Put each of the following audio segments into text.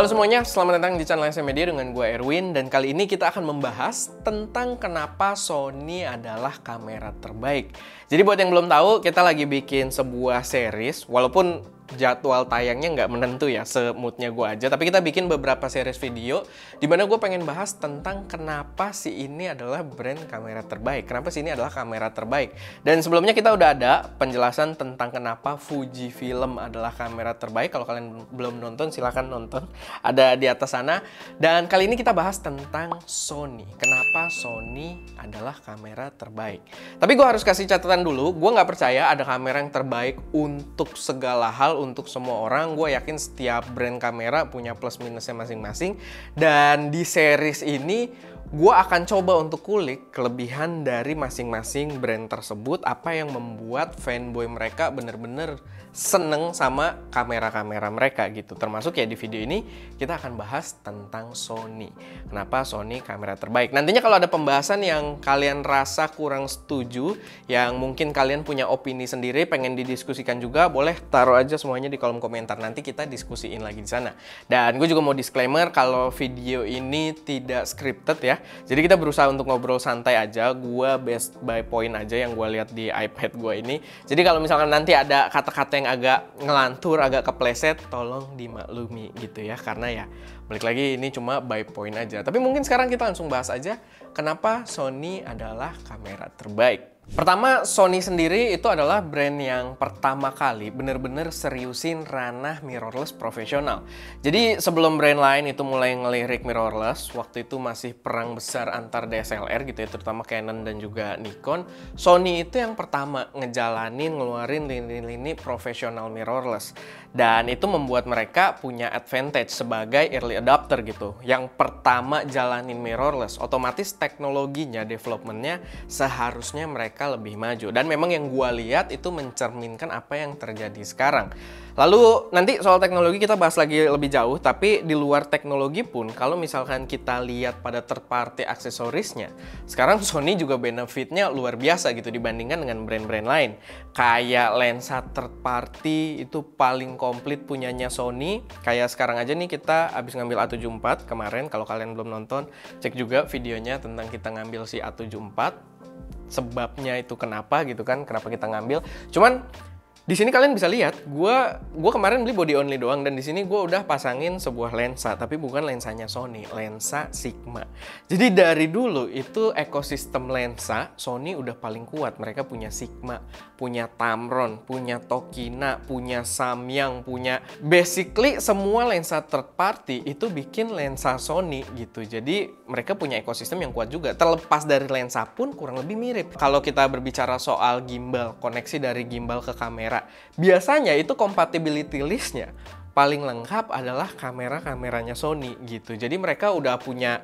Halo semuanya, selamat datang di channel SM Media dengan gue Erwin. Dan kali ini kita akan membahas tentang kenapa Sony adalah kamera terbaik. Jadi buat yang belum tahu, kita lagi bikin sebuah series. Walaupun jadwal tayangnya nggak menentu ya, semutnya gue aja. Tapi kita bikin beberapa series video dimana gue pengen bahas tentang kenapa sih ini adalah brand kamera terbaik. Kenapa sih ini adalah kamera terbaik. Dan sebelumnya kita udah ada penjelasan tentang kenapa Fujifilm adalah kamera terbaik. Kalau kalian belum nonton, silahkan nonton. Ada di atas sana. Dan kali ini kita bahas tentang Sony. Kenapa Sony adalah kamera terbaik. Tapi gue harus kasih catatan dulu. Gue nggak percaya ada kamera yang terbaik untuk segala hal, untuk semua orang. Gue yakin setiap brand kamera punya plus minusnya masing-masing. Dan di series ini gue akan coba untuk kulik kelebihan dari masing-masing brand tersebut, apa yang membuat fanboy mereka bener-bener seneng sama kamera-kamera mereka gitu. Termasuk ya di video ini kita akan bahas tentang Sony. Kenapa Sony kamera terbaik. Nantinya kalau ada pembahasan yang kalian rasa kurang setuju, yang mungkin kalian punya opini sendiri, pengen didiskusikan juga, boleh taruh aja semuanya di kolom komentar. Nanti kita diskusiin lagi di sana. Dan gue juga mau disclaimer kalau video ini tidak scripted ya. Jadi kita berusaha untuk ngobrol santai aja. Gue based by point aja yang gue lihat di iPad gue ini. Jadi kalau misalkan nanti ada kata-kata yang agak ngelantur, agak kepleset, tolong dimaklumi gitu ya. Karena ya balik lagi ini cuma by point aja. Tapi mungkin sekarang kita langsung bahas aja kenapa Sony adalah kamera terbaik. Pertama, Sony sendiri itu adalah brand yang pertama kali bener-bener seriusin ranah mirrorless profesional. Jadi sebelum brand lain itu mulai ngelirik mirrorless, waktu itu masih perang besar antar DSLR gitu ya, terutama Canon dan juga Nikon. Sony itu yang pertama ngeluarin lini-lini profesional mirrorless. Dan itu membuat mereka punya advantage sebagai early adopter gitu. Yang pertama jalanin mirrorless, otomatis teknologinya, developmentnya seharusnya mereka lebih maju. Dan memang yang gua lihat itu mencerminkan apa yang terjadi sekarang. Lalu nanti soal teknologi kita bahas lagi lebih jauh, tapi di luar teknologi pun kalau misalkan kita lihat pada third party aksesorisnya, sekarang Sony juga benefitnya luar biasa gitu dibandingkan dengan brand-brand lain. Kayak lensa third party itu paling komplit punyanya Sony. Kayak sekarang aja nih kita habis ngambil A74 kemarin, kalau kalian belum nonton, cek juga videonya tentang kita ngambil si A74. Sebabnya itu kenapa gitu kan, kenapa kita ngambil. Cuman di sini kalian bisa lihat, gue kemarin beli body only doang, dan di sini gue udah pasangin sebuah lensa, tapi bukan lensanya Sony, lensa Sigma. Jadi dari dulu itu ekosistem lensa Sony udah paling kuat. Mereka punya Sigma, punya Tamron, punya Tokina, punya Samyang, punya basically semua lensa third party itu bikin lensa Sony gitu. Jadi mereka punya ekosistem yang kuat juga. Terlepas dari lensa pun kurang lebih mirip. Kalau kita berbicara soal gimbal, koneksi dari gimbal ke kamera, biasanya itu compatibility listnya paling lengkap adalah kameranya Sony gitu. Jadi mereka udah punya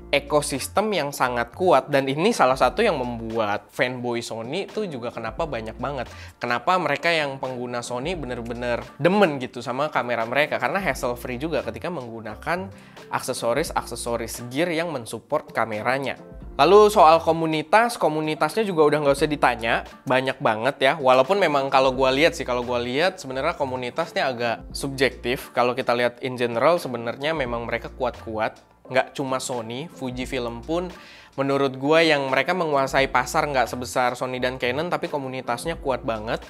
ekosistem yang sangat kuat, dan ini salah satu yang membuat fanboy Sony itu juga kenapa banyak banget. Kenapa mereka yang pengguna Sony bener-bener demen gitu sama kamera mereka, karena hassle free juga ketika menggunakan aksesoris gear yang mensupport kameranya. Lalu soal komunitasnya juga udah nggak usah ditanya, banyak banget ya. Walaupun memang kalau gue lihat sebenarnya komunitasnya agak subjektif. Kalau kita lihat in general sebenarnya memang mereka kuat-kuat. Nggak cuma Sony, Fujifilm pun menurut gue yang mereka menguasai pasar nggak sebesar Sony dan Canon, tapi komunitasnya kuat banget.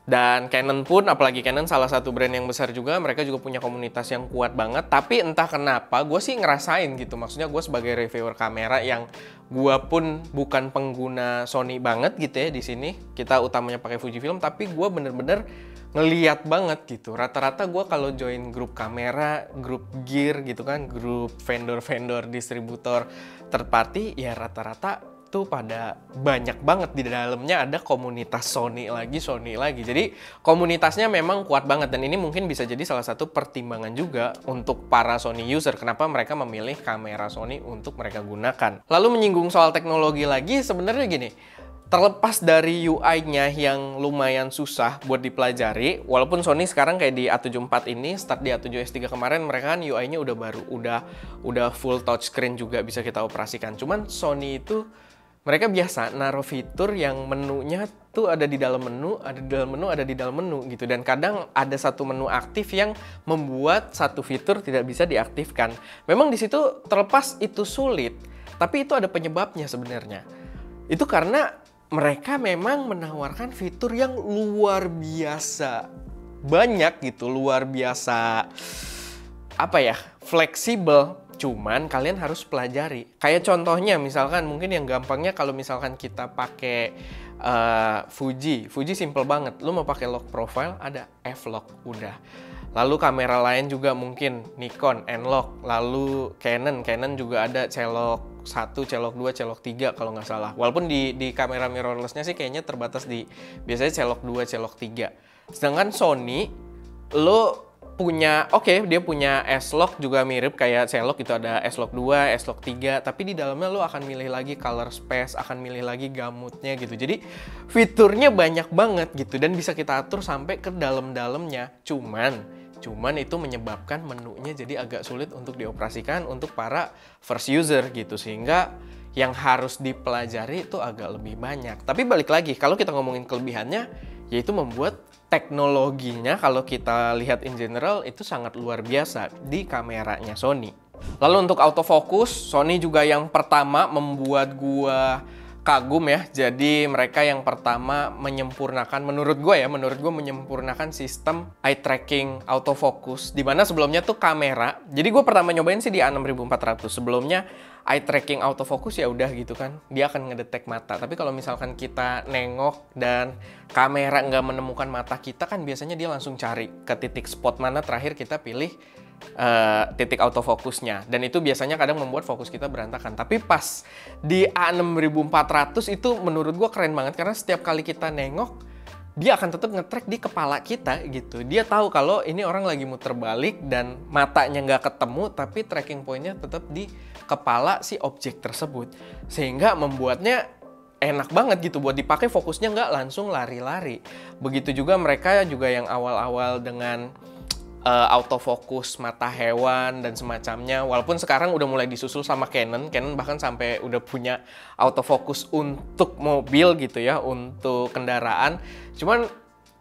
Dan Canon pun, apalagi Canon salah satu brand yang besar juga, mereka juga punya komunitas yang kuat banget. Tapi entah kenapa, gue sih ngerasain gitu. Maksudnya gue sebagai reviewer kamera yang gue pun bukan pengguna Sony banget gitu ya di sini. Kita utamanya pakai Fujifilm, tapi gue bener-bener ngeliat banget gitu. Rata-rata gue kalau join grup kamera, grup gear gitu kan, grup vendor-vendor, distributor third party, ya rata-rata tuh pada banyak banget di dalamnya ada komunitas Sony lagi. Jadi komunitasnya memang kuat banget, dan ini mungkin bisa jadi salah satu pertimbangan juga untuk para Sony user kenapa mereka memilih kamera Sony untuk mereka gunakan. Lalu menyinggung soal teknologi lagi, sebenarnya gini, terlepas dari UI-nya yang lumayan susah buat dipelajari, walaupun Sony sekarang kayak di A74 ini, start di A7S3 kemarin, mereka kan UI-nya udah baru, udah full touchscreen juga bisa kita operasikan. Cuman Sony itu Mereka biasa naruh fitur yang menunya tuh ada di dalam menu, ada di dalam menu, ada di dalam menu gitu. Dan kadang ada satu menu aktif yang membuat satu fitur tidak bisa diaktifkan. Memang di situ terlepas itu sulit, tapi itu ada penyebabnya sebenarnya. Itu karena mereka memang menawarkan fitur yang luar biasa banyak gitu, luar biasa fleksibel. Cuman kalian harus pelajari. Kayak contohnya misalkan mungkin yang gampangnya kalau misalkan kita pakai Fuji simple banget. Lu mau pakai lock profile ada F-lock udah. Lalu kamera lain juga mungkin Nikon N-lock. Lalu Canon juga ada C-lock 1, C-lock 2, C-lock 3 kalau nggak salah. Walaupun di kamera mirrorless-nya sih kayaknya terbatas di biasanya C-lock 2, C-lock 3. Sedangkan Sony lo punya, dia punya S-Lock juga mirip kayak C-Lock, itu ada S-Lock 2, S-Lock 3, tapi di dalamnya lo akan milih lagi color space, akan milih lagi gamutnya gitu. Jadi fiturnya banyak banget gitu dan bisa kita atur sampai ke dalam-dalamnya. Cuman itu menyebabkan menunya jadi agak sulit untuk dioperasikan untuk para first user gitu, sehingga yang harus dipelajari itu agak lebih banyak. Tapi balik lagi, kalau kita ngomongin kelebihannya, yaitu membuat teknologinya kalau kita lihat in general itu sangat luar biasa di kameranya Sony. Lalu untuk autofocus, Sony juga yang pertama membuat gua kagum ya. Jadi mereka yang pertama menyempurnakan, menurut gue menyempurnakan sistem eye tracking autofocus. Dimana sebelumnya tuh kamera, jadi gue pertama nyobain sih di A6400. Sebelumnya eye tracking autofocus ya udah gitu kan, dia akan ngedetek mata. Tapi kalau misalkan kita nengok dan kamera nggak menemukan mata kita kan biasanya dia langsung cari ke titik spot mana terakhir kita pilih titik autofokusnya, dan itu biasanya kadang membuat fokus kita berantakan. Tapi pas di A6400 itu menurut gue keren banget karena setiap kali kita nengok dia akan tetap nge-track di kepala kita gitu. Dia tahu kalau ini orang lagi muter balik dan matanya nggak ketemu, tapi tracking pointnya tetap di kepala si objek tersebut, sehingga membuatnya enak banget gitu buat dipakai, fokusnya nggak langsung lari-lari. Begitu juga mereka juga yang awal-awal dengan autofokus mata hewan dan semacamnya. Walaupun sekarang udah mulai disusul sama Canon bahkan sampai udah punya autofokus untuk mobil gitu ya, untuk kendaraan. Cuman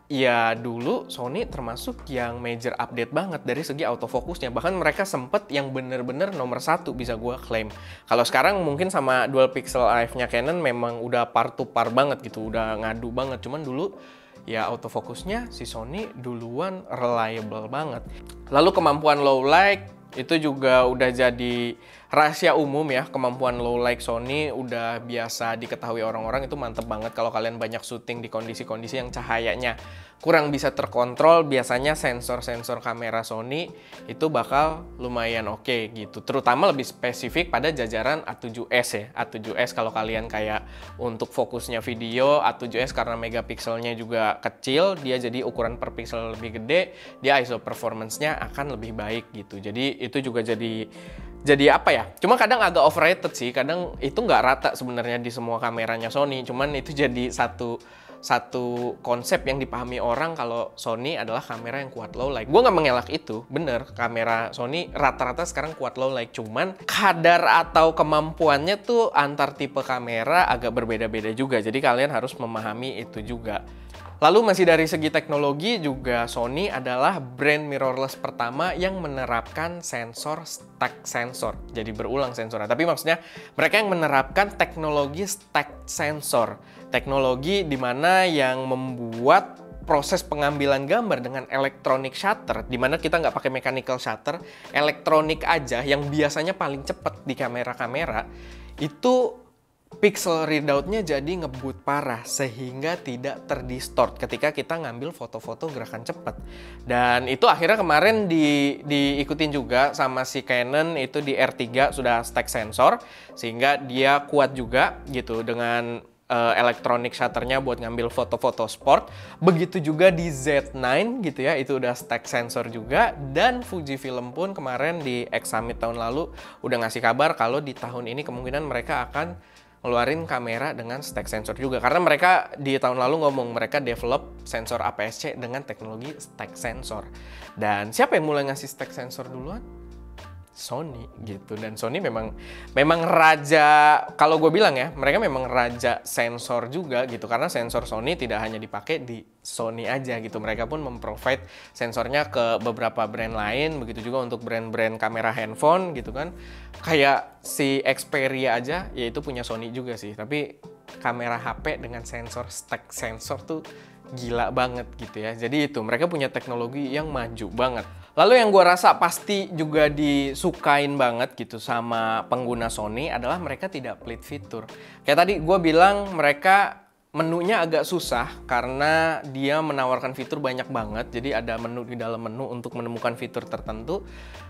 ya dulu Sony termasuk yang major update banget dari segi autofokusnya. Bahkan mereka sempet yang bener-bener nomor 1 bisa gua klaim. Kalau sekarang mungkin sama dual pixel AF-nya Canon memang udah par to par banget gitu, udah ngadu banget. Cuman dulu ya autofokusnya si Sony duluan reliable banget. Lalu kemampuan low light itu juga udah jadi rahasia umum ya. Kemampuan low light Sony udah biasa diketahui orang-orang, itu mantep banget. Kalau kalian banyak syuting di kondisi-kondisi yang cahayanya kurang bisa terkontrol, biasanya sensor-sensor kamera Sony itu bakal lumayan oke gitu. Terutama lebih spesifik pada jajaran A7S ya. A7S kalau kalian kayak untuk fokusnya video, A7S karena megapikselnya juga kecil, dia jadi ukuran per pixel lebih gede, dia ISO performance-nya akan lebih baik gitu. Jadi itu juga jadi apa ya? Cuma kadang agak overrated sih. Kadang itu nggak rata sebenarnya di semua kameranya Sony. Cuman itu jadi satu konsep yang dipahami orang kalau Sony adalah kamera yang kuat low light. Gue nggak mengelak itu, bener. Kamera Sony rata-rata sekarang kuat low light. Cuman kadar atau kemampuannya tuh antar tipe kamera agak berbeda-beda juga. Jadi kalian harus memahami itu juga. Lalu masih dari segi teknologi juga Sony adalah brand mirrorless pertama yang menerapkan sensor stack sensor. Jadi berulang sensornya. Tapi maksudnya mereka yang menerapkan teknologi stack sensor. Teknologi di mana yang membuat proses pengambilan gambar dengan electronic shutter, di mana kita nggak pakai mechanical shutter, elektronik aja yang biasanya paling cepat di kamera-kamera, itu pixel readout-nya jadi ngebut parah sehingga tidak terdistort ketika kita ngambil foto-foto gerakan cepat. Dan itu akhirnya kemarin diikutin juga sama si Canon, itu di R3 sudah stack sensor sehingga dia kuat juga gitu dengan elektronik shutternya buat ngambil foto-foto sport. Begitu juga di Z9 gitu ya, itu udah stack sensor juga. Dan Fujifilm pun kemarin di X Summit tahun lalu udah ngasih kabar kalau di tahun ini kemungkinan mereka akan ngeluarin kamera dengan stack sensor juga. Karena mereka di tahun lalu ngomong mereka develop sensor APS-C dengan teknologi stack sensor. Dan siapa yang mulai ngasih stack sensor duluan? Sony gitu. Dan Sony memang raja, kalau gue bilang ya, mereka memang raja sensor juga gitu, karena sensor Sony tidak hanya dipakai di Sony aja gitu, mereka pun memprovide sensornya ke beberapa brand lain, begitu juga untuk brand-brand kamera handphone gitu kan. Kayak si Xperia aja ya itu punya Sony juga sih, tapi kamera HP dengan stack sensor tuh gila banget gitu ya. Jadi itu mereka punya teknologi yang maju banget. Lalu yang gue rasa pasti juga disukain banget gitu sama pengguna Sony adalah mereka tidak pelit fitur. Kayak tadi gue bilang mereka menunya agak susah karena dia menawarkan fitur banyak banget. Jadi ada menu di dalam menu untuk menemukan fitur tertentu.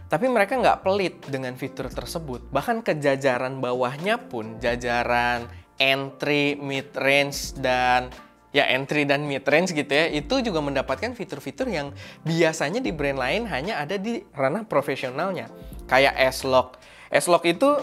Tapi mereka nggak pelit dengan fitur tersebut. Bahkan ke jajaran bawahnya pun, jajaran entry, mid-range, dan ya entry dan mid-range gitu ya, itu juga mendapatkan fitur-fitur yang biasanya di brand lain hanya ada di ranah profesionalnya. Kayak S-Lock. S-Lock itu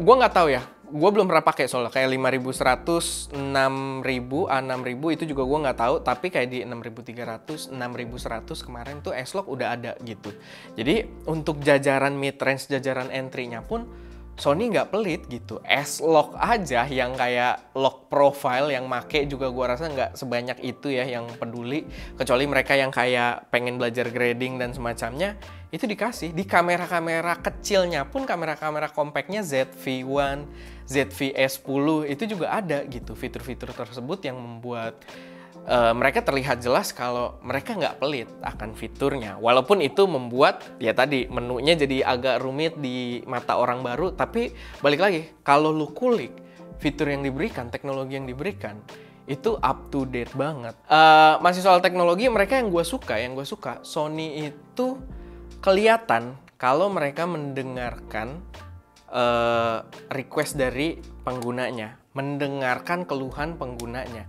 gue nggak tahu ya, gue belum pernah pakai soalnya. Kayak 5100, 6000, A6000 itu juga gue nggak tahu, tapi kayak di 6300, 6100 kemarin tuh S-Lock udah ada gitu. Jadi untuk jajaran mid-range, jajaran entry-nya pun Sony nggak pelit gitu. S-Lock aja yang kayak lock profile yang make juga gua rasa nggak sebanyak itu ya yang peduli. Kecuali mereka yang kayak pengen belajar grading dan semacamnya, itu dikasih. Di kamera-kamera kecilnya pun, kamera-kamera compactnya ZV-1, ZV-S10 itu juga ada gitu. Fitur-fitur tersebut yang membuat mereka terlihat jelas kalau mereka nggak pelit akan fiturnya. Walaupun itu membuat ya tadi menunya jadi agak rumit di mata orang baru. Tapi balik lagi, kalau lu kulik fitur yang diberikan, teknologi yang diberikan, itu up to date banget. Masih soal teknologi, mereka yang gue suka, Sony itu kelihatan kalau mereka mendengarkan request dari penggunanya, mendengarkan keluhan penggunanya.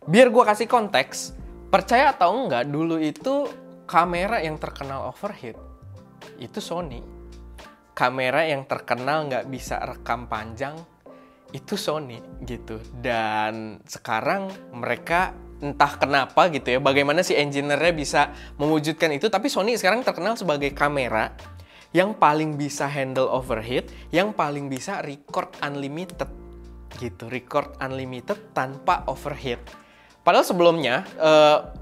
Biar gue kasih konteks, percaya atau enggak, dulu itu kamera yang terkenal overheat itu Sony. Kamera yang terkenal nggak bisa rekam panjang itu Sony gitu. Dan sekarang mereka entah kenapa gitu ya, bagaimana si engineer-nya bisa mewujudkan itu, tapi Sony sekarang terkenal sebagai kamera yang paling bisa handle overheat, yang paling bisa record unlimited gitu, record unlimited tanpa overheat. Padahal sebelumnya,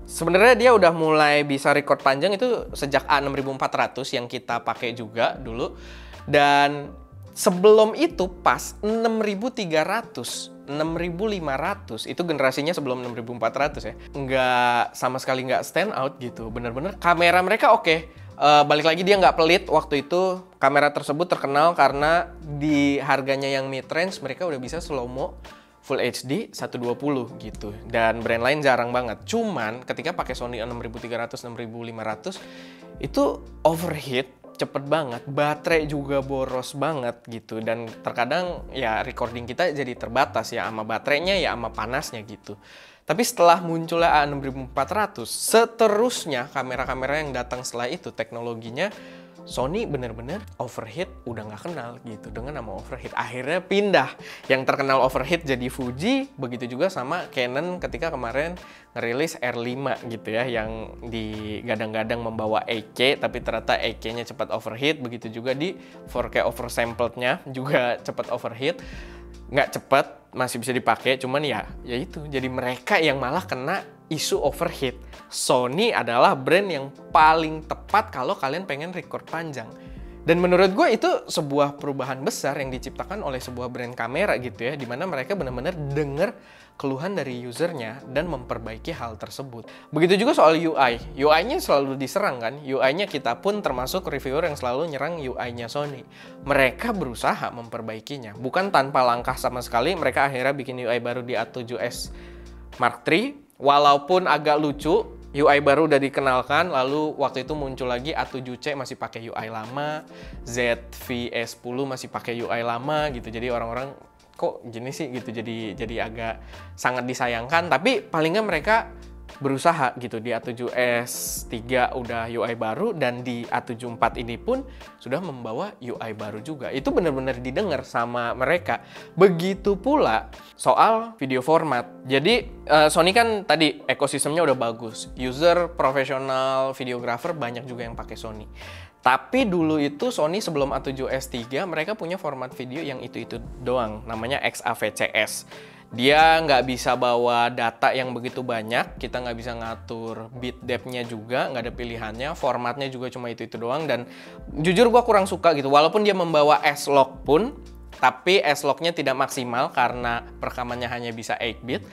sebenarnya dia udah mulai bisa record panjang itu sejak A6400 yang kita pakai juga dulu. Dan sebelum itu pas 6300, 6500, itu generasinya sebelum 6400 ya. Sama sekali nggak stand out gitu. Bener-bener kamera mereka oke. Balik lagi dia nggak pelit waktu itu. Kamera tersebut terkenal karena di harganya yang mid-range mereka udah bisa slow-mo Full HD 120 gitu. Dan brand lain jarang banget. Cuman ketika pakai Sony A6300, 6500 itu overheat cepet banget. Baterai juga boros banget gitu. Dan terkadang ya recording kita jadi terbatas ya sama baterainya ya sama panasnya gitu. Tapi setelah munculnya A6400, seterusnya kamera-kamera yang datang setelah itu teknologinya Sony bener-bener overheat udah nggak kenal gitu dengan nama overheat. Akhirnya pindah. Yang terkenal overheat jadi Fuji, begitu juga sama Canon ketika kemarin ngerilis R5 gitu ya, yang digadang-gadang membawa 8K, tapi ternyata 8K-nya cepat overheat. Begitu juga di 4K oversampled-nya juga cepat overheat. Nggak cepat, masih bisa dipakai, cuman ya itu. Jadi mereka yang malah kena isu overheat. Sony adalah brand yang paling tepat kalau kalian pengen record panjang. Dan menurut gue itu sebuah perubahan besar yang diciptakan oleh sebuah brand kamera gitu ya, dimana mereka benar-benar denger keluhan dari usernya dan memperbaiki hal tersebut. Begitu juga soal UI. UI-nya selalu diserang kan. UI-nya kita pun termasuk reviewer yang selalu nyerang UI-nya Sony. Mereka berusaha memperbaikinya. Bukan tanpa langkah sama sekali, mereka akhirnya bikin UI baru di A7S Mark III. Walaupun agak lucu, UI baru udah dikenalkan, lalu waktu itu muncul lagi A7C masih pakai UI lama, ZV-S10 masih pakai UI lama gitu. Jadi orang-orang kok gini sih gitu, jadi agak sangat disayangkan. Tapi paling nggak mereka berusaha gitu. Di A7S3 udah UI baru, dan di A74 ini pun sudah membawa UI baru juga. Itu benar-benar didengar sama mereka. Begitu pula soal video format. Jadi Sony kan tadi ekosistemnya udah bagus. User, profesional, videographer banyak juga yang pakai Sony. Tapi dulu itu Sony sebelum A7S III mereka punya format video yang itu-itu doang, namanya XAVCS. Dia nggak bisa bawa data yang begitu banyak, kita nggak bisa ngatur bit depth-nya juga, nggak ada pilihannya, formatnya juga cuma itu-itu doang, dan jujur gue kurang suka gitu. Walaupun dia membawa S-Log pun, tapi S-Log-nya tidak maksimal karena perekamannya hanya bisa 8-bit,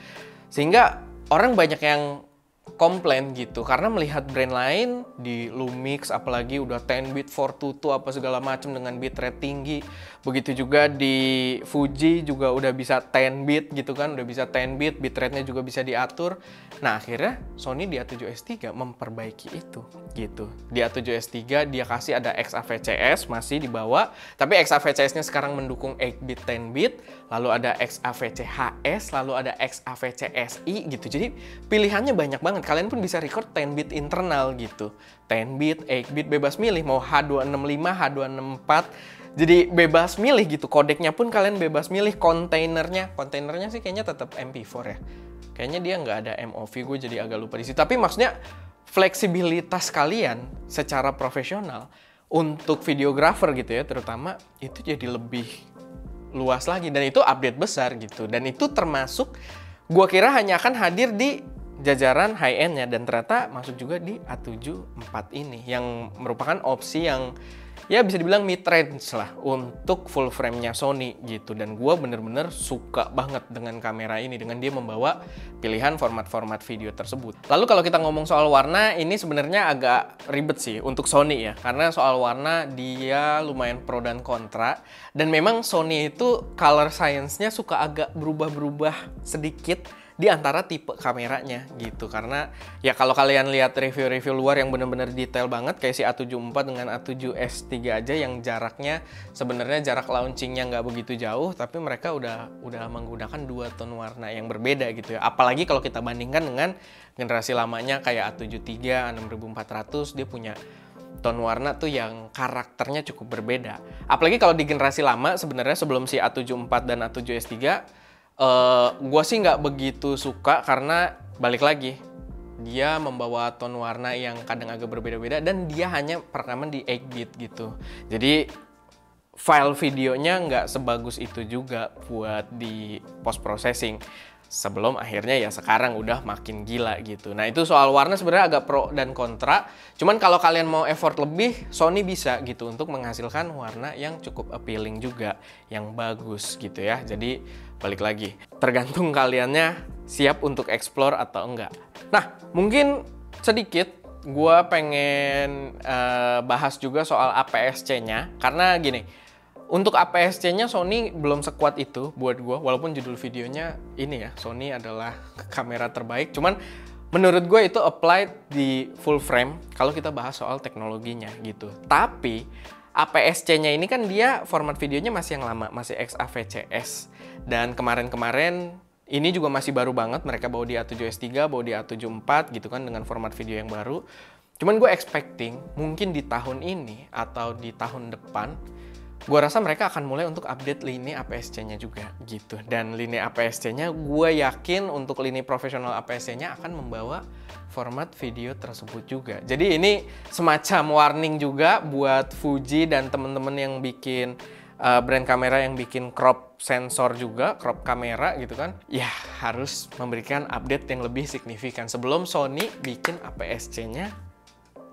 sehingga orang banyak yang komplain gitu karena melihat brand lain di Lumix apalagi udah 10-bit 422 apa segala macam dengan bitrate tinggi. Begitu juga di Fuji juga udah bisa 10-bit gitu kan, udah bisa 10-bit, bitrate-nya juga bisa diatur. Nah, akhirnya Sony di A7S III memperbaiki itu gitu. Di A7S III dia kasih ada XAVCS masih dibawa, tapi XAVCS-nya sekarang mendukung 8-bit, 10-bit, lalu ada XAVCHS, lalu ada XAVCSI gitu. Jadi pilihannya banyak banget. Kalian pun bisa record 10-bit internal gitu. 10-bit, 8-bit, bebas milih mau H265, H264. Jadi bebas milih gitu. Kodeknya pun kalian bebas milih. Kontainernya sih kayaknya tetap MP4 ya. Kayaknya dia nggak ada MOV, gue jadi agak lupa di situ. Tapi maksudnya fleksibilitas kalian secara profesional untuk videographer gitu ya, terutama itu jadi lebih luas lagi. Dan itu update besar gitu. Dan itu termasuk gue kira hanya akan hadir di jajaran high-end-nya, dan ternyata masuk juga di A7 IV ini yang merupakan opsi yang ya bisa dibilang mid-range lah untuk full frame-nya Sony gitu. Dan gue bener-bener suka banget dengan kamera ini, dengan dia membawa pilihan format-format video tersebut. Lalu kalau kita ngomong soal warna, ini sebenarnya agak ribet sih untuk Sony ya, karena soal warna dia lumayan pro dan kontra. Dan memang Sony itu color science-nya suka agak berubah-berubah sedikit di antara tipe kameranya gitu. Karena ya kalau kalian lihat review-review luar yang bener-bener detail banget kayak si A7 IV dengan A7S III aja yang jaraknya sebenarnya jarak launchingnya nggak begitu jauh, tapi mereka udah menggunakan 2 ton warna yang berbeda gitu ya. Apalagi kalau kita bandingkan dengan generasi lamanya kayak A7 III, A6400, dia punya ton warna tuh yang karakternya cukup berbeda. Apalagi kalau di generasi lama sebenarnya sebelum si A7 IV dan A7S III, gue sih nggak begitu suka karena balik lagi dia membawa ton warna yang kadang agak berbeda-beda dan dia hanya perekaman di 8-bit gitu. Jadi file videonya nggak sebagus itu juga buat di post processing. Sebelum akhirnya ya sekarang udah makin gila gitu. Nah itu soal warna sebenarnya agak pro dan kontra. Cuman kalau kalian mau effort lebih, Sony bisa gitu untuk menghasilkan warna yang cukup appealing juga, yang bagus gitu ya. Jadi balik lagi, tergantung kaliannya siap untuk explore atau enggak. Nah mungkin sedikit gue pengen bahas juga soal APS-C-nya. Karena gini, untuk APS-C-nya Sony belum sekuat itu buat gue, walaupun judul videonya ini ya, Sony adalah kamera terbaik. Cuman menurut gue itu applied di full frame kalau kita bahas soal teknologinya gitu. Tapi APS-C-nya ini kan dia format videonya masih yang lama, masih XAVCS. Dan kemarin-kemarin ini juga masih baru banget, mereka bawa di A7S III, bawa di A7 IV gitu kan dengan format video yang baru. Cuman gue expecting mungkin di tahun ini atau di tahun depan, gue rasa mereka akan mulai untuk update lini APS-C-nya juga gitu. Dan lini APS-C-nya gue yakin untuk lini profesional APS-C-nya akan membawa format video tersebut juga. Jadi ini semacam warning juga buat Fuji dan temen-temen yang bikin brand kamera yang bikin crop sensor juga, crop kamera gitu kan. Ya harus memberikan update yang lebih signifikan sebelum Sony bikin APS-C-nya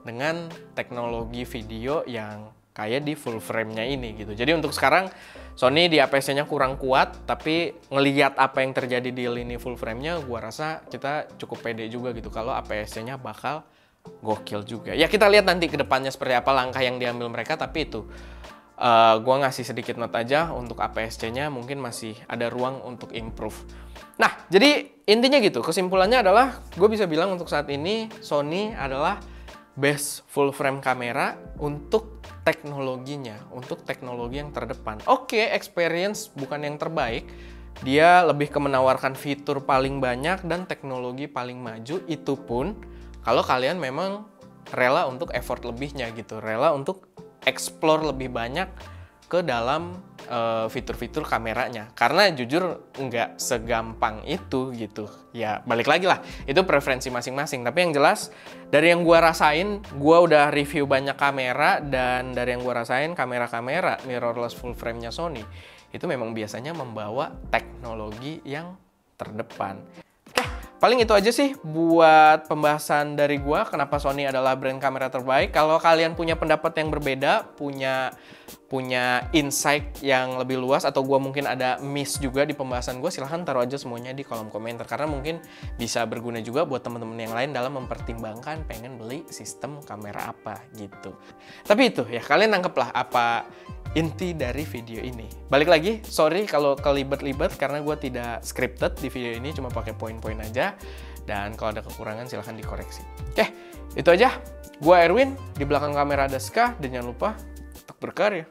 dengan teknologi video yang kayak di full frame-nya ini gitu. Jadi untuk sekarang Sony di APS-C-nya kurang kuat, tapi ngelihat apa yang terjadi di lini full frame-nya, gua rasa kita cukup pede juga gitu kalau APS-C-nya bakal gokil juga. Ya kita lihat nanti ke depannya seperti apa langkah yang diambil mereka, tapi itu gua ngasih sedikit note aja untuk APS-C-nya mungkin masih ada ruang untuk improve. Nah, jadi intinya gitu. Kesimpulannya adalah gue bisa bilang untuk saat ini Sony adalah best full frame kamera untuk teknologinya, untuk teknologi yang terdepan. Oke, experience bukan yang terbaik. Dia lebih ke menawarkan fitur paling banyak dan teknologi paling maju. Itu pun kalau kalian memang rela untuk effort lebihnya gitu, rela untuk explore lebih banyak ke dalam fitur-fitur kameranya. Karena jujur nggak segampang itu gitu. Ya balik lagi lah, itu preferensi masing-masing. Tapi yang jelas dari yang gua rasain, gua udah review banyak kamera, dan dari yang gua rasain kamera-kamera mirrorless full frame-nya Sony itu memang biasanya membawa teknologi yang terdepan. Paling itu aja sih buat pembahasan dari gua kenapa Sony adalah brand kamera terbaik. Kalau kalian punya pendapat yang berbeda, punya insight yang lebih luas, atau gua mungkin ada miss juga di pembahasan gua, silahkan taruh aja semuanya di kolom komentar. Karena mungkin bisa berguna juga buat teman-teman yang lain dalam mempertimbangkan pengen beli sistem kamera apa gitu. Tapi itu ya, kalian nangkep lah apa inti dari video ini. Balik lagi, sorry kalau kelibet-libet karena gue tidak scripted di video ini, cuma pakai poin-poin aja. Dan kalau ada kekurangan silahkan dikoreksi. Oke, itu aja. Gue Erwin, di belakang kamera ada Ska, dan jangan lupa tetap berkarya.